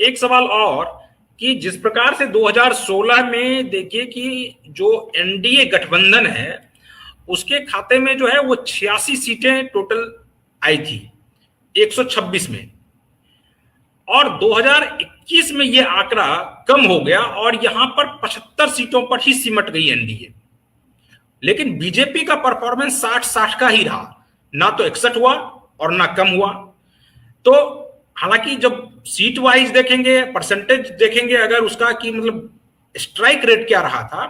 एक सवाल और कि जिस प्रकार से 2016 में देखिए कि जो एनडीए गठबंधन है उसके खाते में जो है वो 86 सीटें टोटल आई थी 126 में, और 2021 में ये आंकड़ा कम हो गया और यहां पर 75 सीटों पर ही सिमट गई एनडीए। लेकिन बीजेपी का परफॉर्मेंस 60-60 का ही रहा, ना तो 61 हुआ और ना कम हुआ। तो हालांकि जब सीट वाइज देखेंगे, परसेंटेज देखेंगे अगर उसका कि मतलब स्ट्राइक रेट क्या रहा था,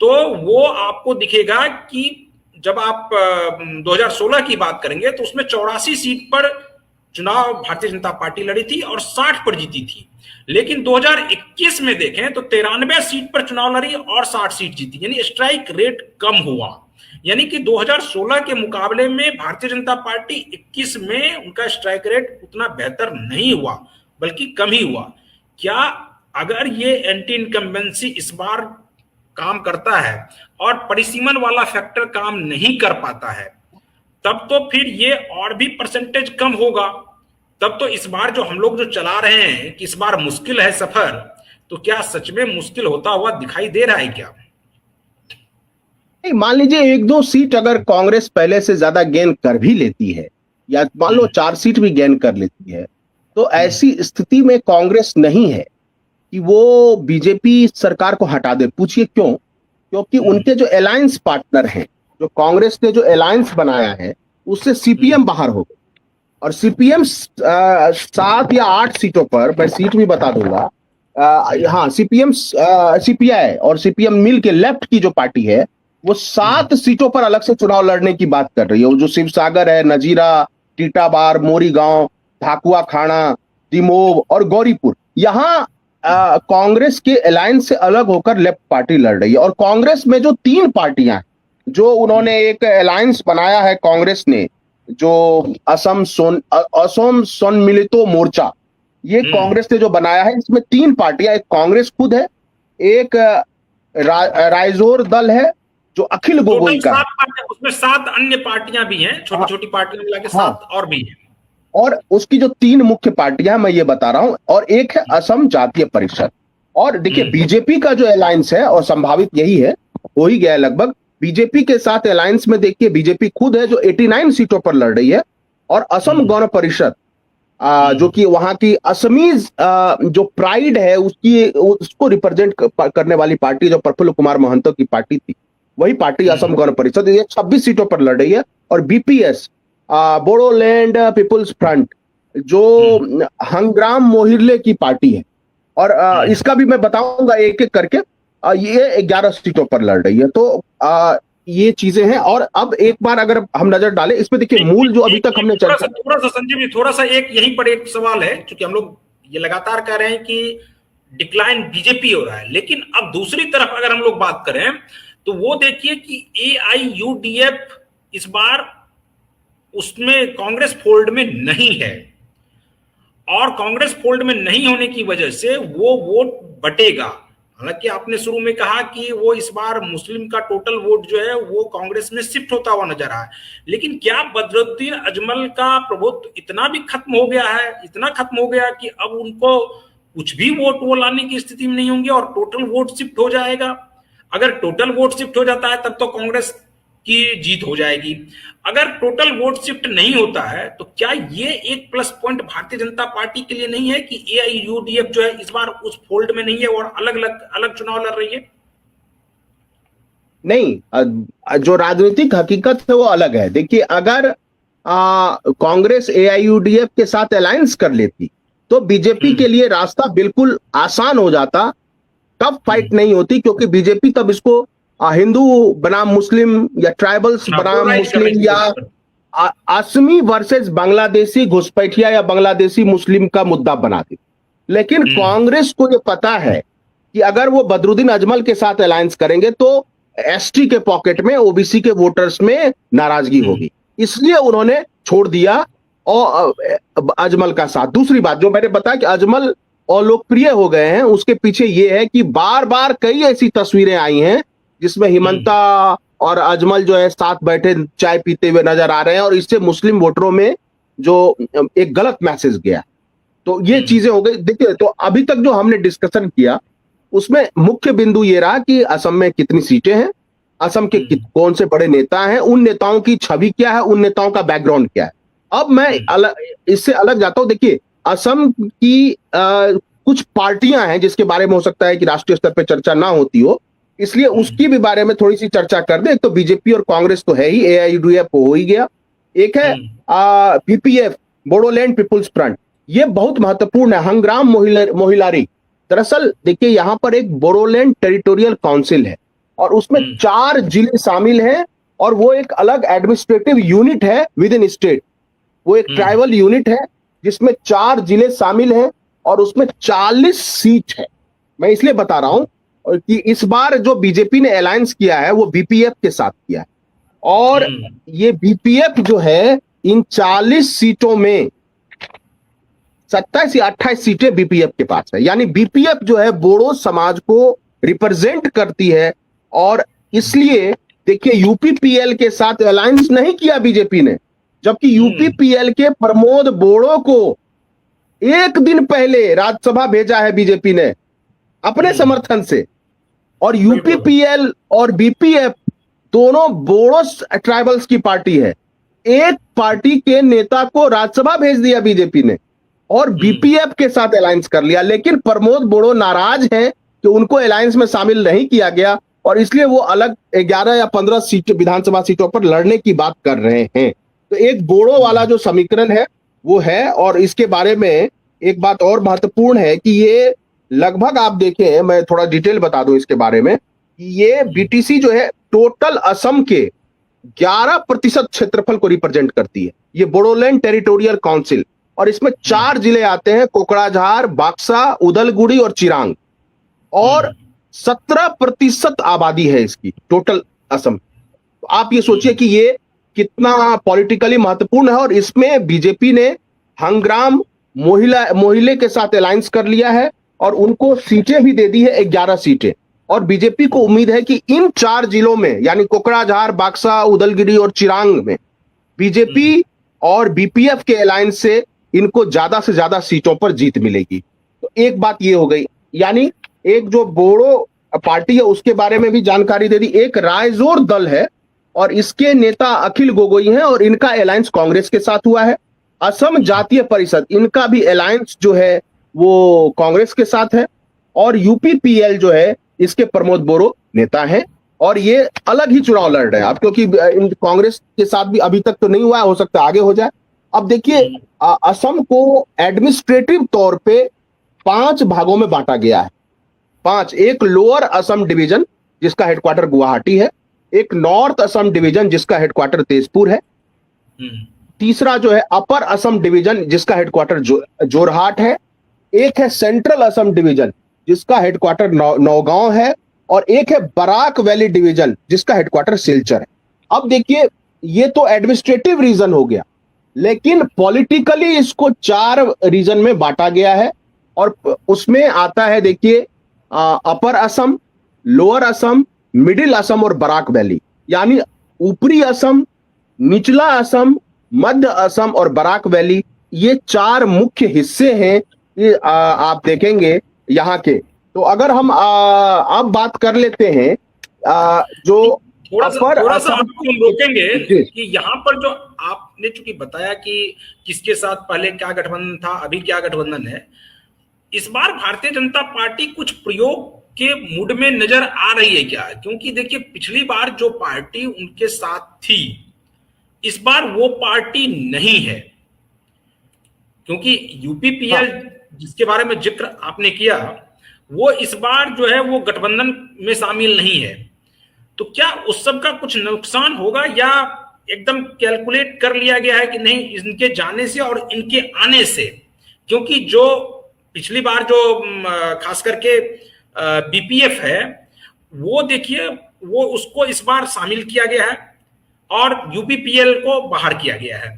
तो वो आपको दिखेगा कि जब आप 2016 की बात करेंगे तो उसमें 84 सीट पर चुनाव भारतीय जनता पार्टी लड़ी थी और 60 पर जीती थी। लेकिन 2021 में देखें तो 93 सीट पर चुनाव लड़ी और 60 सीट जीती, यानी स्ट्राइक रेट कम हुआ। यानी कि 2016 के मुकाबले में भारतीय जनता पार्टी 21 में उनका स्ट्राइक रेट उतना बेहतर नहीं हुआ बल्कि कम ही हुआ। क्या अगर ये एंटी इनकम्बेंसी इस बार काम करता है और परिसीमन वाला फैक्टर काम नहीं कर पाता है, तब तो फिर ये और भी परसेंटेज कम होगा। तब तो इस बार जो हम लोग जो चला रहे हैं कि इस बार मुश्किल है सफर, तो क्या सच में मुश्किल होता हुआ दिखाई दे रहा है क्या? मान लीजिए 1-2 सीट अगर कांग्रेस पहले से ज्यादा गेन कर भी लेती है, या मान लो 4 सीट भी गेन कर लेती है, तो ऐसी स्थिति में कांग्रेस नहीं है कि वो बीजेपी सरकार को हटा दे। पूछिए क्यों? क्योंकि उनके जो अलायंस पार्टनर हैं, जो कांग्रेस ने जो अलायंस बनाया है, उससे सीपीएम बाहर हो गई। और सीपीएम 7 या 8 सीटों पर, मैं सीट भी बता दूंगा, हाँ, सीपीएम, सीपीआई और सीपीएम मिल के लेफ्ट की जो पार्टी है, वो 7 सीटों पर अलग से चुनाव लड़ने की बात कर रही है। वो जो शिवसागर है, नजीरा, टीटाबार, मोरीगांव, धाकुआ खाना, डिमोव और गौरीपुर, यहां कांग्रेस के अलायंस से अलग होकर लेफ्ट पार्टी लड़ रही है। और कांग्रेस में जो 3 पार्टियां, जो उन्होंने एक अलायंस बनाया है कांग्रेस ने, जो असम सम्मिलितो मोर्चा, ये कांग्रेस ने जो बनाया है, इसमें 3 पार्टियां, एक कांग्रेस खुद है, एक राइजोर दल है जो अखिल गोगोई का है, उसमें 7 अन्य पार्टियां भी हैं, छोटी छोटी पार्टियां मिला के 7 और भी हैं। और उसकी जो 3 मुख्य पार्टियां मैं ये बता रहा हूं, और एक है असम जातीय परिषद। और देखिए बीजेपी का जो अलायंस है, और संभावित यही है, हो ही गया लगभग, बीजेपी के साथ अलायंस में देखिए बीजेपी खुद है जो 89 सीटों पर लड़ रही है, और असम गण परिषद जो कि वहां की असमीज जो प्राइड है उसको रिप्रेजेंट करने वाली पार्टी, जो प्रफुल्ल कुमार महंतो की पार्टी थी, वही पार्टी असम गण परिषद, ये 26 सीटों पर लड़ रही है। और बीपीएस, बोडोलैंड पीपुल्स फ्रंट, जो हंग्राम मोहिर्ले की पार्टी है, और इसका भी मैं बताऊंगा एक एक करके, ये 11 सीटों पर लड़ रही है। तो ये चीजें हैं। और अब एक बार अगर हम नजर डालें इस पे, देखिए मूल जो अभी तक हमने चर्चा, थोड़ा सा संजीव जी, थोड़ा सा एक यहीं पर एक सवाल है, क्योंकि हम लोग ये लगातार कह रहे हैं कि डिक्लाइन बीजेपी हो रहा है, लेकिन अब दूसरी तरफ अगर हम लोग बात करें तो वो देखिए कि एआईयूडीएफ इस बार उसमें कांग्रेस फोल्ड में नहीं है, और कांग्रेस फोल्ड में नहीं होने की वजह से वो वोट बटेगा। हालांकि आपने शुरू में कहा कि वो इस बार मुस्लिम का टोटल वोट जो है वो कांग्रेस में शिफ्ट होता हुआ नजर आया है, लेकिन क्या बदरुद्दीन अजमल का प्रभुत्व इतना भी खत्म हो गया है, इतना खत्म हो गया कि अब उनको कुछ भी वोट वो लाने की स्थिति में नहीं होंगे और टोटल वोट शिफ्ट हो जाएगा? अगर टोटल वोट शिफ्ट हो जाता है तब तो कांग्रेस की जीत हो जाएगी। अगर टोटल वोट शिफ्ट नहीं होता है तो क्या ये एक plus point Bharatiya Janata party के लिए नहीं है कि एआईयूडीएफ जो है इस बार उस फोल्ड में नहीं है और अलग चुनाव लड़ रही है? नहीं, जो राजनीतिक हकीकत है वो अलग है। देखिए, अगर कांग्रेस एआईयूडीएफ के साथ अलायंस कर लेती तो बीजेपी के लिए रास्ता बिल्कुल आसान हो जाता, टफ फाइट नहीं होती, क्योंकि बीजेपी तब इसको हिंदू बनाम मुस्लिम या ट्राइबल्स बनाम मुस्लिम या असमी वर्सेस बांग्लादेशी घुसपैठिया या बांग्लादेशी मुस्लिम का मुद्दा बना दी। लेकिन कांग्रेस को ये पता है कि अगर वो बदरुद्दीन अजमल के साथ अलायंस करेंगे तो एसटी के पॉकेट में, ओबीसी के वोटर्स में नाराजगी होगी, इसलिए उन्होंने छोड़ दिया और अजमल का साथ। दूसरी बात जो मैंने बताया कि अजमल अलोकप्रिय हो गए हैं, उसके पीछे ये है कि बार बार कई ऐसी तस्वीरें आई हैं जिसमें हिमंता और अजमल जो है साथ बैठे चाय पीते हुए नजर आ रहे हैं, और इससे मुस्लिम वोटरों में जो एक गलत मैसेज गया। तो ये चीजें हो गई। देखिए, तो अभी तक जो हमने डिस्कशन किया उसमें मुख्य बिंदु ये रहा कि असम में कितनी सीटें हैं, असम के कौन से बड़े नेता हैं, उन नेताओं की छवि क्या है, उन नेताओं का बैकग्राउंड क्या है। अब मैं इससे अलग जाता हूं। देखिए, असम की कुछ पार्टियां हैं जिसके बारे में हो सकता है कि राष्ट्रीय स्तर पर चर्चा ना होती हो, इसलिए उसकी भी बारे में थोड़ी सी चर्चा कर दे। एक तो बीजेपी और कांग्रेस तो है ही, एआईयूडीएफ हो ही गया, एक है बीपीएफ, बोडोलैंड पीपुल्स फ्रंट, ये बहुत महत्वपूर्ण है, हंग्राम मोहिलारी। दरअसल देखिए, यहां पर एक बोडोलैंड टेरिटोरियल काउंसिल है और उसमें 4 जिले शामिल हैं और वो एक अलग एडमिनिस्ट्रेटिव यूनिट है विद इन स्टेट। वो एक ट्राइबल यूनिट है जिसमें 4 जिले शामिल हैं और उसमें 40 सीट है। मैं इसलिए बता रहा हूं कि इस बार जो बीजेपी ने अलायंस किया है वो बीपीएफ के साथ किया है और ये बीपीएफ जो है इन 40 सीटों में 27 या 28 सीटें बीपीएफ के पास है। यानी बीपीएफ जो है बोडो समाज को रिप्रेजेंट करती है और इसलिए देखिए, यूपीपीएल के साथ अलायंस नहीं किया बीजेपी ने, जबकि यूपीपीएल के प्रमोद बोड़ो को एक दिन पहले राज्यसभा भेजा है बीजेपी ने अपने समर्थन से। और यूपीपीएल और बीपीएफ दोनों बोडो ट्राइबल्स की पार्टी है। एक पार्टी के नेता को राज्यसभा भेज दिया बीजेपी ने और बीपीएफ के साथ अलायंस कर लिया, लेकिन प्रमोद बोड़ो नाराज हैं कि उनको अलायंस में शामिल नहीं किया गया और इसलिए वो अलग 11 या 15 सीट विधानसभा सीटों पर लड़ने की बात कर रहे हैं। तो एक बोड़ो वाला जो समीकरण है वो है। और इसके बारे में एक बात और महत्वपूर्ण है कि ये लगभग आप देखें, मैं थोड़ा डिटेल बता दूं इसके बारे में, ये बीटीसी जो है टोटल असम के 11% क्षेत्रफल को रिप्रेजेंट करती है, ये बोडोलैंड टेरिटोरियल काउंसिल। और इसमें 4 जिले आते हैं, कोकराझार, बाक्सा, उदलगुड़ी और चिरांग। और 17% आबादी है इसकी टोटल असम। तो आप ये सोचिए कि ये कितना पॉलिटिकली महत्वपूर्ण है। और इसमें बीजेपी ने हंग्राम मोहिले के साथ अलायंस कर लिया है और उनको सीटें भी दे दी है, 11 सीटें। और बीजेपी को उम्मीद है कि इन 4 जिलों में यानी कोकराझार, बाक्सा, उदलगिरी और चिरांग में बीजेपी और बीपीएफ के अलायंस से इनको ज्यादा से ज्यादा सीटों पर जीत मिलेगी। तो एक बात ये हो गई, यानी एक जो बोडो पार्टी है उसके बारे में भी जानकारी दे दी। एक रायजोर दल है और इसके नेता अखिल गोगोई हैं और इनका अलायंस कांग्रेस के साथ हुआ है। असम जातीय परिषद, इनका भी अलायंस जो है वो कांग्रेस के साथ है। और यूपीपीएल जो है इसके प्रमोद बोड़ो नेता हैं और ये अलग ही चुनाव लड़ रहे हैं अब, क्योंकि कांग्रेस के साथ भी अभी तक तो नहीं हुआ, हो सकता है आगे हो जाए। अब देखिए, असम को एडमिनिस्ट्रेटिव तौर पे 5 भागों में बांटा गया है। 5, एक लोअर असम डिवीजन जिसका हेडक्वार्टर गुवाहाटी है, एक नॉर्थ असम डिवीजन जिसका हेडक्वार्टर तेजपुर है, तीसरा जो है अपर असम डिवीजन जिसका हेडक्वार्टर जोरहाट है, एक है सेंट्रल असम डिवीजन जिसका हेडक्वार्टर नौगांव है और एक है बराक वैली डिवीजन जिसका हेडक्वार्टर सिलचर है। अब देखिए, ये तो एडमिनिस्ट्रेटिव रीजन हो गया, लेकिन पॉलिटिकली इसको 4 रीजन में बांटा गया है और उसमें आता है देखिए अपर असम, लोअर असम, मिडिल असम और बराक वैली। यानी ऊपरी असम, निचला असम, मध्य असम और बराक वैली, ये 4 मुख्य हिस्से हैं आप देखेंगे यहाँ के। तो अगर हम अब बात कर लेते हैं जो थोड़ा सा आपको हम रोकेंगे कि यहाँ पर जो आपने चूंकि बताया कि किसके साथ पहले क्या गठबंधन था, अभी क्या गठबंधन है, इस बार भारतीय जनता पार्टी कुछ प्रयोग के मूड में नजर आ रही है क्या? क्योंकि देखिए, पिछली बार जो पार्टी उनके साथ थी इस बार वो पार्टी नहीं है, क्योंकि यूपीपीएल जिसके बारे में जिक्र आपने किया वो इस बार जो है वो गठबंधन में शामिल नहीं है। तो क्या उस सब का कुछ नुकसान होगा या एकदम कैलकुलेट कर लिया गया है कि नहीं इनके जाने से और इनके आने से? क्योंकि जो पिछली बार जो खास करके बीपीएफ है वो देखिए वो उसको इस बार शामिल किया गया है और यूपीपीएल को बाहर किया गया है।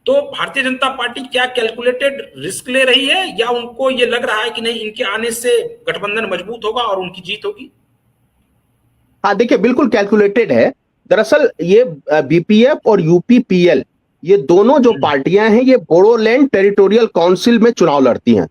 तो भारतीय जनता पार्टी क्या कैलकुलेटेड रिस्क ले रही है या उनको ये लग रहा है कि नहीं इनके आने से गठबंधन मजबूत होगा और उनकी जीत होगी? हाँ देखिए, बिल्कुल कैलकुलेटेड है। दरअसल ये बीपीएफ और यूपीपीएल ये दोनों जो पार्टियां हैं ये बोडोलैंड टेरिटोरियल काउंसिल में चुनाव लड़ती हैं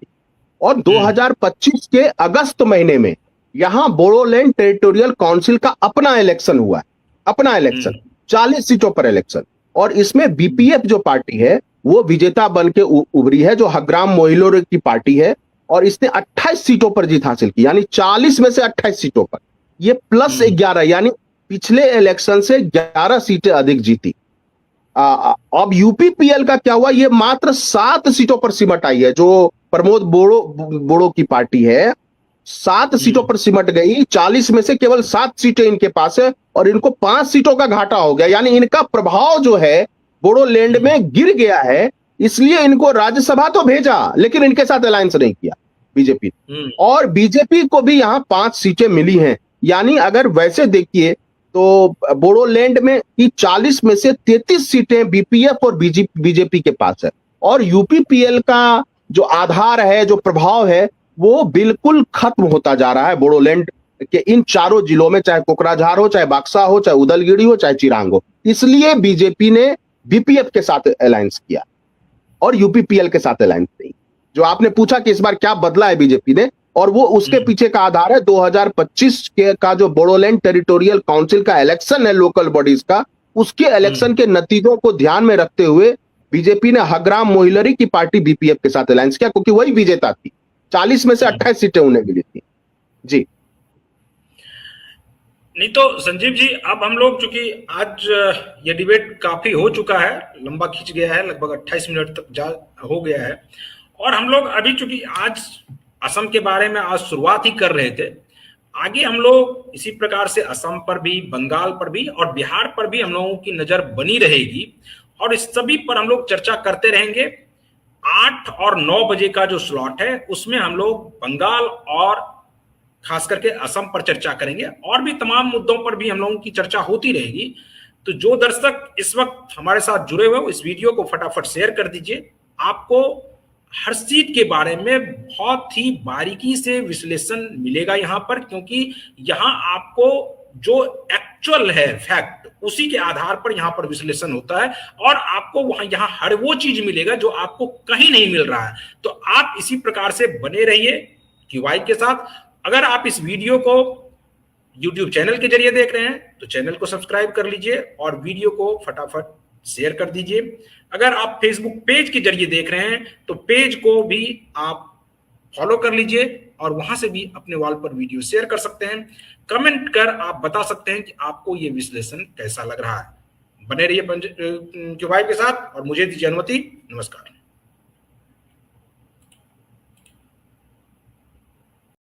और 2025 के अगस्त महीने में यहां बोडोलैंड टेरिटोरियल काउंसिल का अपना इलेक्शन हुआ है, अपना इलेक्शन 40 सीटों पर इलेक्शन। और इसमें बीपीएफ जो पार्टी है वो विजेता बन के उभरी है, जो हग्राम मोहिलोरे की पार्टी है, और इसने 28 सीटों पर जीत हासिल की, यानी 40 में से 28 सीटों पर। ये प्लस 11 यानी पिछले इलेक्शन से 11 सीटें अधिक जीती। अब यूपीपीएल का क्या हुआ, ये मात्र 7 सीटों पर सिमट आई है। जो प्रमोद बोड़ो की पार्टी है 7 सीटों पर सिमट गई, 40 में से केवल 7 सीटें इनके पास है और इनको 5 सीटों का घाटा हो गया, यानी इनका प्रभाव जो है बोडोलैंड में गिर गया है। इसलिए इनको राज्यसभा तो भेजा लेकिन इनके साथ अलायंस नहीं किया बीजेपी। और बीजेपी को भी यहां 5 सीटें मिली हैं, यानी अगर वैसे देखिए तो बोडोलैंड में की 40 में से 33 सीटें बीपीएफ और बीजेपी के पास है। और यूपीपीएल का जो आधार है, जो प्रभाव है, वो बिल्कुल खत्म होता जा रहा है बोडोलैंड के इन चारों जिलों में, चाहे कोकराझार हो, चाहे बक्सा हो, चाहे उदलगिरी हो, चाहे चिरांग हो। इसलिए बीजेपी ने बीपीएफ के साथ अलायंस किया और यूपीपीएल के साथ अलायंस नहीं। जो आपने पूछा कि इस बार क्या बदला है बीजेपी ने, और वो उसके पीछे का आधार है 2025 के का जो बोडोलैंड टेरिटोरियल काउंसिल का इलेक्शन है लोकल बॉडीज का, उसके इलेक्शन के नतीजों को ध्यान में रखते हुए बीजेपी ने हग्राम मोहिलरी की पार्टी बीपीएफ के साथ अलायंस किया, क्योंकि वही विजेता थी। 40 में से 28 सीटें उन्हें मिली थी। जी नहीं तो संजीव जी, अब हम लोग चूंकि आज ये डिबेट काफी हो चुका है, लंबा खींच गया है, लगभग 28 मिनट तक हो गया है, और हम लोग अभी चूंकि आज असम के बारे में आज शुरुआत ही कर रहे थे, आगे हम लोग इसी प्रकार से असम पर भी, बंगाल पर भी और बिहार पर भी हम लोगों की नजर बनी रहेगी और इस सभी पर हम लोग चर्चा करते रहेंगे। 8 और 9 बजे का जो स्लॉट है उसमें हम लोग बंगाल और खास करके असम पर चर्चा करेंगे, और भी तमाम मुद्दों पर भी हम लोगों की चर्चा होती रहेगी। तो जो दर्शक इस वक्त हमारे साथ जुड़े हुए, इस वीडियो को फटाफट शेयर कर दीजिए। आपको हर सीट के बारे में बहुत ही बारीकी से विश्लेषण मिलेगा यहाँ पर, क्योंकि यहाँ आपको जो एक्चुअल है फैक्ट, उसी के आधार पर यहाँ पर विश्लेषण होता है और आपको वहां यहाँ हर वो चीज मिलेगा जो आपको कहीं नहीं मिल रहा है। तो आप इसी प्रकार से बने रहिए क्यूआई के साथ। अगर आप इस वीडियो को YouTube चैनल के जरिए देख रहे हैं तो चैनल को सब्सक्राइब कर लीजिए और वीडियो को फटाफट शेयर कर दीजिए। अगर आप फेसबुक पेज के जरिए देख रहे हैं तो पेज को भी आप फॉलो कर लीजिए और वहां से भी अपने वॉल पर वीडियो शेयर कर सकते हैं। कमेंट कर आप बता सकते हैं कि आपको ये विश्लेषण कैसा लग रहा है। बने रहिए क्यूआई के साथ और मुझे दीजिए अनुमति। नमस्कार।